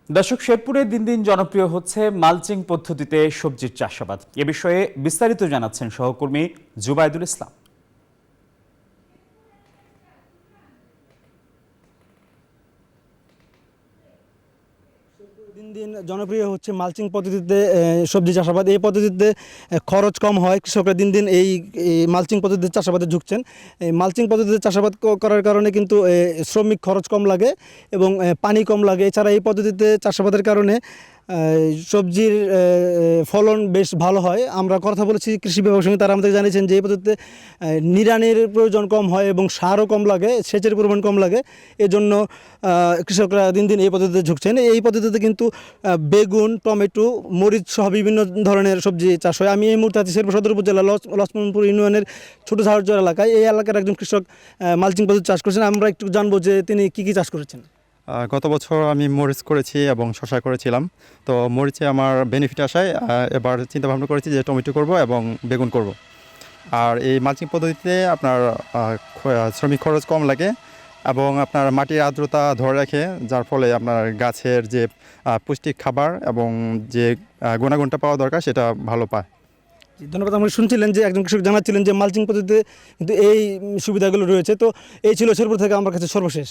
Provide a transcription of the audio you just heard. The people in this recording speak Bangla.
দর্শক, শেরপুরে দিন দিন জনপ্রিয় হচ্ছে মালচিং পদ্ধতিতে সবজির চাষাবাদ। এ বিষয়ে বিস্তারিত জানাচ্ছেন সহকর্মী জুবাইদুল ইসলাম। দিন দিন জনপ্রিয় হচ্ছে মালচিং পদ্ধতিতে সবজি চাষাবাদ। এই পদ্ধতিতে খরচ কম হয়, কৃষকরা দিন দিন এই মালচিং পদ্ধতিতে চাষাবাদে ঝুঁকছেন। এই মালচিং পদ্ধতিতে চাষাবাদ করার কারণে কিন্তু শ্রমিক খরচ কম লাগে এবং পানি কম লাগে। এছাড়া এই পদ্ধতিতে চাষাবাদের কারণে সবজির ফলন বেশ ভালো হয়। আমরা কথা বলেছি কৃষি বিভাগের সঙ্গে, তারা আমাদের জানিয়েছেন যে এই পদ্ধতিতে নিড়ানির প্রয়োজন কম হয় এবং সারও কম লাগে, সেচের পরিমাণ কম লাগে। এজন্য কৃষকরা দিন দিন এই পদ্ধতিতে ঝুঁকছেন। এই পদ্ধতিতে কিন্তু বেগুন, টমেটো, মরিচ সহ বিভিন্ন ধরনের সবজি চাষ হয়। আমি এই মুহূর্তে আছি শেরপুর সদর উপজেলা লক্ষ্মণপুর ইউনিয়নের ছোটো ঝাড়জোড় এলাকায়। এই এলাকার একজন কৃষক মালচিং পদ্ধতি চাষ করেছেন। আমরা একটু জানবো যে তিনি কী চাষ করেছেন। গত বছর আমি মরিচ করেছি এবং শসা করেছিলাম। তো মরিচে আমার বেনিফিট আসায় এবার চিন্তা ভাবনা করেছি যে টমেটো করব এবং বেগুন করব। আর এই মালচিং পদ্ধতিতে আপনার শ্রমিক খরচ কম লাগে এবং আপনার মাটির আর্দ্রতা ধরে রাখে, যার ফলে আপনার গাছের যে পুষ্টিক খাবার এবং যে গুণাগুণটা পাওয়া দরকার সেটা ভালো পায়। ধন্যবাদ। আমরা শুনছিলেন যে একজন কৃষক জানাচ্ছিলেন যে মালচিং পদ্ধতিতে কিন্তু এই সুবিধাগুলো রয়েছে। তো এই ছিল শেরপুর থেকে আমার কাছে সর্বশেষ।